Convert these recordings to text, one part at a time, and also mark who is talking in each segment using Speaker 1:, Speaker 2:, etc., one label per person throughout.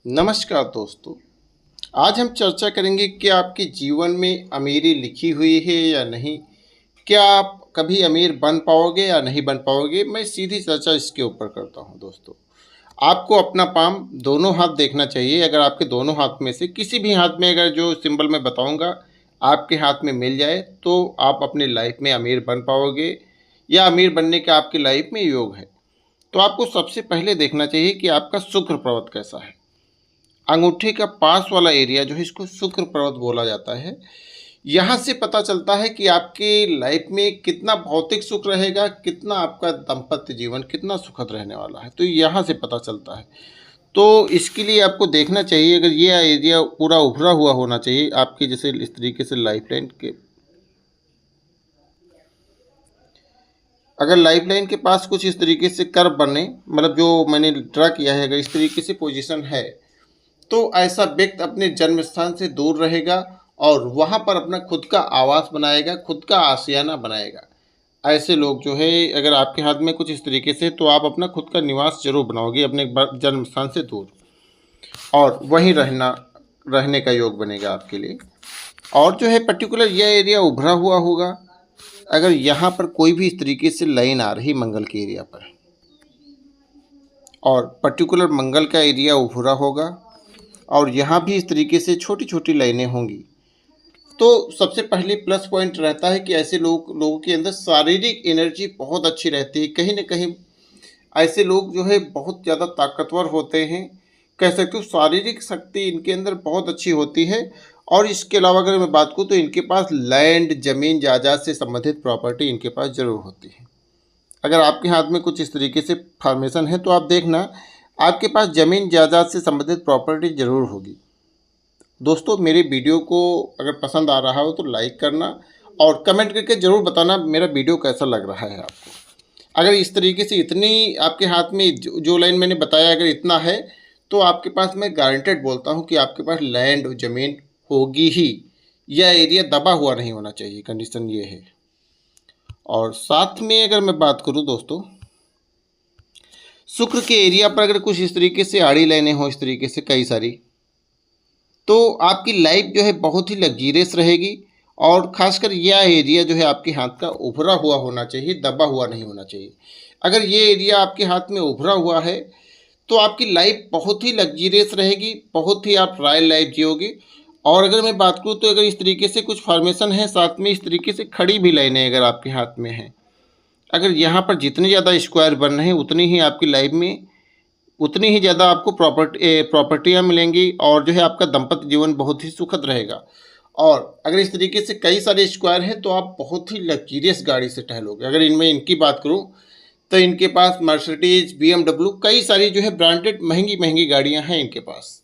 Speaker 1: नमस्कार दोस्तों। आज हम चर्चा करेंगे कि आपके जीवन में अमीरी लिखी हुई है या नहीं। क्या आप कभी अमीर बन पाओगे या नहीं बन पाओगे। मैं सीधी चर्चा इसके ऊपर करता हूं दोस्तों। आपको अपना पाम दोनों हाथ देखना चाहिए। अगर आपके दोनों हाथ में से किसी भी हाथ में अगर जो सिंबल मैं बताऊंगा आपके हाथ में मिल जाए तो आप अपनी लाइफ में अमीर बन पाओगे या अमीर बनने का आपकी लाइफ में योग है। तो आपको सबसे पहले देखना चाहिए कि आपका शुक्र पर्वत कैसा है। अंगूठे का पास वाला एरिया जो है इसको शुक्र पर्वत बोला जाता है। यहाँ से पता चलता है कि आपकी लाइफ में कितना भौतिक सुख रहेगा, कितना आपका दाम्पत्य जीवन कितना सुखद रहने वाला है। तो यहाँ से पता चलता है। तो इसके लिए आपको देखना चाहिए, अगर ये एरिया पूरा उभरा हुआ होना चाहिए आपकी, जैसे इस तरीके से लाइफ लाइन के, अगर लाइफ लाइन के पास कुछ इस तरीके से कर्व बने, मतलब जो मैंने ड्रा किया है, अगर इस तरीके से पोजीशन है तो ऐसा व्यक्ति अपने जन्म स्थान से दूर रहेगा और वहाँ पर अपना खुद का आवास बनाएगा, खुद का आशियाना बनाएगा। ऐसे लोग जो है अगर आपके हाथ में कुछ इस तरीके से, तो आप अपना खुद का निवास जरूर बनाओगे अपने जन्म स्थान से दूर, और वहीं रहने का योग बनेगा आपके लिए। और जो है पर्टिकुलर यह एरिया उभरा हुआ होगा। अगर यहाँ पर कोई भी इस तरीके से लाइन आ रही मंगल के एरिया पर, और पर्टिकुलर मंगल का एरिया उभरा होगा और यहाँ भी इस तरीके से छोटी छोटी लाइनें होंगी, तो सबसे पहले प्लस पॉइंट रहता है कि ऐसे लोगों के अंदर शारीरिक एनर्जी बहुत अच्छी रहती है। कहीं ना कहीं ऐसे लोग जो है बहुत ज़्यादा ताकतवर होते हैं, कह सकते हो शारीरिक शक्ति इनके अंदर बहुत अच्छी होती है। और इसके अलावा अगर मैं बात करूँ तो इनके पास लैंड, ज़मीन, जायदाद से संबंधित प्रॉपर्टी इनके पास ज़रूर होती है। अगर आपके हाथ में कुछ इस तरीके से फॉर्मेशन है तो आप देखना आपके पास ज़मीन जायदाद से संबंधित प्रॉपर्टी ज़रूर होगी। दोस्तों, मेरे वीडियो को अगर पसंद आ रहा हो तो लाइक करना और कमेंट करके ज़रूर बताना मेरा वीडियो कैसा लग रहा है आपको। अगर इस तरीके से इतनी आपके हाथ में जो लाइन मैंने बताया अगर इतना है तो आपके पास, मैं गारंटेड बोलता हूँ कि आपके पास लैंड और ज़मीन होगी ही। यह एरिया दबा हुआ नहीं होना चाहिए, कंडीशन ये है। और साथ में अगर मैं बात करूँ दोस्तों, शुक्र के एरिया पर अगर कुछ इस तरीके से आड़ी लाइनें हो, इस तरीके से कई सारी, तो आपकी लाइफ जो है बहुत ही लग्जीरियस रहेगी। और खासकर यह एरिया जो है आपके हाथ का उभरा हुआ होना चाहिए, दबा हुआ नहीं होना चाहिए। अगर ये एरिया आपके हाथ में उभरा हुआ है तो आपकी लाइफ बहुत ही लग्जीरियस रहेगी, बहुत ही आप रॉयल लाइफ जियोगे। और अगर मैं बात करूँ तो अगर इस तरीके से कुछ फॉर्मेशन है, साथ में इस तरीके से खड़ी भी लाइनें अगर आपके हाथ में हैं, अगर यहाँ पर जितने ज़्यादा स्क्वायर बन रहे हैं उतनी ही आपकी लाइफ में उतनी ही ज़्यादा आपको प्रॉपर्टियाँ मिलेंगी और जो है आपका दाम्पत्य जीवन बहुत ही सुखद रहेगा। और अगर इस तरीके से कई सारे स्क्वायर हैं तो आप बहुत ही लग्जरियस गाड़ी से टहलोगे। अगर इनमें इनकी बात करूँ तो इनके पास मर्सिडीज, BMW, कई सारी जो है ब्रांडेड महंगी महंगी गाड़ियाँ हैं इनके पास।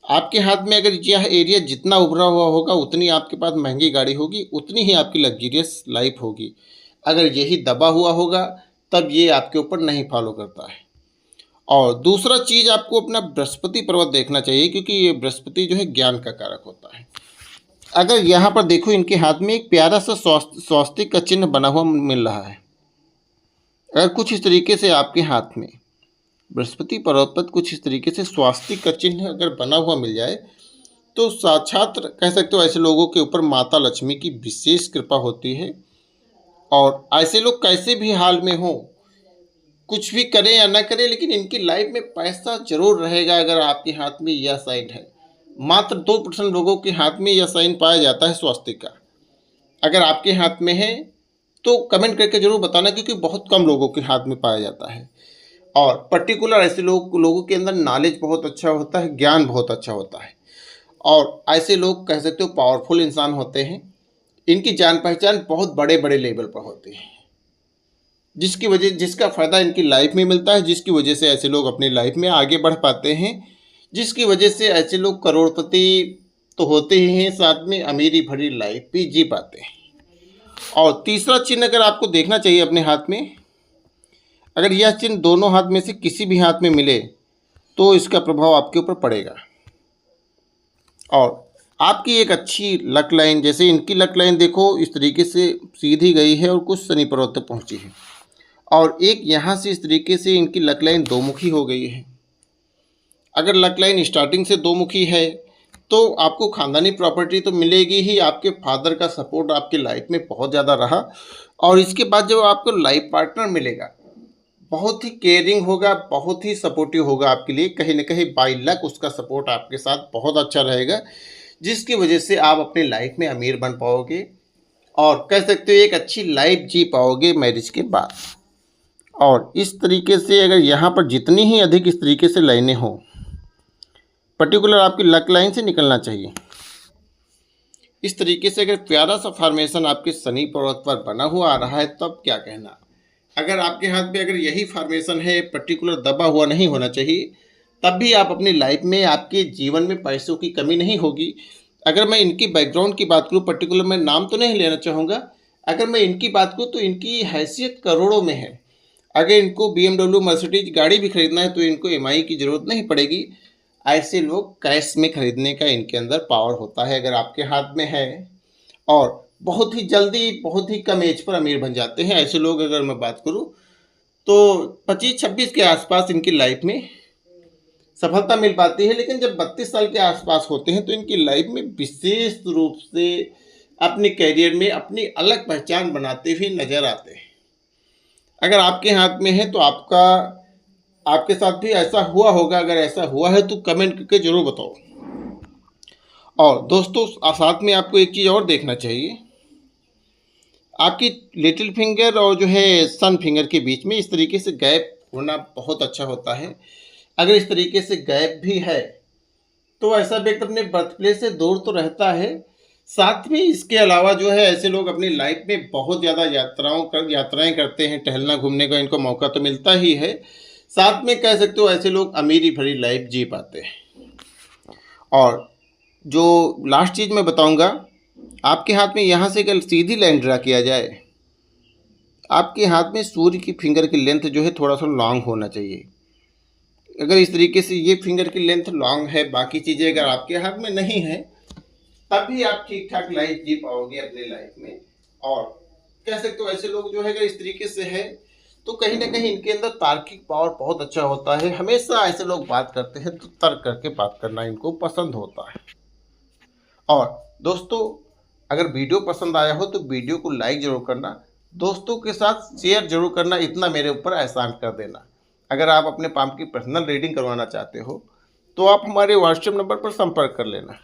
Speaker 1: आपके हाथ में अगर यह एरिया जितना उभरा हुआ होगा उतनी आपके पास महंगी गाड़ी होगी, उतनी ही आपकी लग्जरियस लाइफ होगी। अगर यही दबा हुआ होगा तब ये आपके ऊपर नहीं फॉलो करता है। और दूसरा चीज़, आपको अपना बृहस्पति पर्वत देखना चाहिए, क्योंकि ये बृहस्पति जो है ज्ञान का कारक होता है। अगर यहाँ पर देखो इनके हाथ में एक प्यारा सा स्वास्तिक का चिन्ह बना हुआ मिल रहा है। अगर कुछ इस तरीके से आपके हाथ में बृहस्पति पर्वत पर कुछ इस तरीके से स्वास्तिक का चिन्ह अगर बना हुआ मिल जाए तो साक्षात कह सकते हो ऐसे लोगों के ऊपर माता लक्ष्मी की विशेष कृपा होती है। और ऐसे लोग कैसे भी हाल में हो, कुछ भी करें या ना करें, लेकिन इनकी लाइफ में पैसा जरूर रहेगा अगर आपके हाथ में यह साइन है। मात्र 2% लोगों के हाथ में यह साइन पाया जाता है स्वास्तिक का। अगर आपके हाथ में है तो कमेंट करके जरूर बताना, क्योंकि बहुत कम लोगों के हाथ में पाया जाता है। और पर्टिकुलर ऐसे लोगों के अंदर नॉलेज बहुत अच्छा होता है, ज्ञान बहुत अच्छा होता है। और ऐसे लोग कह सकते हो पावरफुल इंसान होते हैं। इनकी जान पहचान बहुत बड़े बड़े लेवल पर होती है, जिसका फ़ायदा इनकी लाइफ में मिलता है, जिसकी वजह से ऐसे लोग अपनी लाइफ में आगे बढ़ पाते हैं, जिसकी वजह से ऐसे लोग करोड़पति तो होते ही हैं, साथ में अमीरी भरी लाइफ भी जी पाते हैं। और तीसरा चिन्ह अगर आपको देखना चाहिए अपने हाथ में, अगर यह चिन्ह दोनों हाथ में से किसी भी हाथ में मिले तो इसका प्रभाव आपके ऊपर पड़ेगा। और आपकी एक अच्छी लक लाइन, जैसे इनकी लक लाइन देखो इस तरीके से सीधी गई है और कुछ शनि पर्वत तक पहुँची है, और एक यहाँ से इस तरीके से इनकी लक लाइन दो मुखी हो गई है। अगर लक लाइन स्टार्टिंग से दो मुखी है तो आपको खानदानी प्रॉपर्टी तो मिलेगी ही, आपके फादर का सपोर्ट आपकी लाइफ में बहुत ज़्यादा रहा। और इसके बाद जो आपको लाइफ पार्टनर मिलेगा बहुत ही केयरिंग होगा, बहुत ही सपोर्टिव होगा आपके लिए, कहीं ना कहीं बाय लक उसका सपोर्ट आपके साथ बहुत अच्छा रहेगा, जिसकी वजह से आप अपनी लाइफ में अमीर बन पाओगे और कह सकते हो एक अच्छी लाइफ जी पाओगे मैरिज के बाद। और इस तरीके से अगर यहाँ पर जितनी ही अधिक इस तरीके से लाइनें हों, पर्टिकुलर आपकी लक लाइन से निकलना चाहिए। इस तरीके से अगर प्यारा सा फॉर्मेशन आपके शनि पर्वत पर बना हुआ आ रहा है तब क्या कहना। अगर आपके हाथ में अगर यही फॉर्मेशन है, पर्टिकुलर दबा हुआ नहीं होना चाहिए, तब भी आप अपनी लाइफ में आपके जीवन में पैसों की कमी नहीं होगी। अगर मैं इनकी बैकग्राउंड की बात करूँ, पर्टिकुलर मैं नाम तो नहीं लेना चाहूँगा, अगर मैं इनकी बात करूँ तो इनकी हैसियत करोड़ों में है। अगर इनको BMW मर्सिडीज गाड़ी भी खरीदना है तो इनको EMI की ज़रूरत नहीं पड़ेगी। ऐसे लोग कैश में खरीदने का इनके अंदर पावर होता है, अगर आपके हाथ में है, और बहुत ही जल्दी बहुत ही कम एज पर अमीर बन जाते हैं। ऐसे लोग अगर मैं बात करूं तो 25-26 के आसपास इनकी लाइफ में सफलता मिल पाती है, लेकिन जब 32 साल के आसपास होते हैं तो इनकी लाइफ में विशेष रूप से अपने कैरियर में अपनी अलग पहचान बनाते हुए नजर आते हैं। अगर आपके हाथ में है तो आपके साथ भी ऐसा हुआ होगा, अगर ऐसा हुआ है तो कमेंट करके ज़रूर बताओ। और दोस्तों साथ में आपको एक चीज़ और देखना चाहिए, आपकी लिटिल फिंगर और जो है सन फिंगर के बीच में इस तरीके से गैप होना बहुत अच्छा होता है। अगर इस तरीके से गैप भी है तो ऐसा व्यक्ति अपने बर्थ प्लेस से दूर तो रहता है। साथ में इसके अलावा जो है ऐसे लोग अपनी लाइफ में बहुत ज़्यादा यात्राएं करते हैं, टहलना घूमने का इनको मौका तो मिलता ही है। साथ में कह सकते हो ऐसे लोग अमीरी भरी लाइफ जी पाते हैं। और जो लास्ट चीज़ मैं बताऊंगा, आपके हाथ में यहाँ से अगर सीधी लाइन ड्रा किया जाए, आपके हाथ में सूर्य की फिंगर की लेंथ जो है थोड़ा सा लॉन्ग होना चाहिए। अगर इस तरीके से ये फिंगर की लेंथ लॉन्ग है, बाकी चीज़ें अगर आपके हाथ में नहीं है, तब भी आप ठीक ठाक लाइफ जी पाओगे अपनी लाइफ में। और कह सकते हो ऐसे लोग जो है अगर इस तरीके से है तो कहीं ना कहीं इनके अंदर तार्किक पावर बहुत अच्छा होता है। हमेशा ऐसे लोग बात करते हैं तो तर्क करके बात करना इनको पसंद होता है। और दोस्तों अगर वीडियो पसंद आया हो तो वीडियो को लाइक ज़रूर करना, दोस्तों के साथ शेयर जरूर करना, इतना मेरे ऊपर एहसान कर देना। अगर आप अपने पाम की पर्सनल रीडिंग करवाना चाहते हो तो आप हमारे व्हाट्सएप नंबर पर संपर्क कर लेना।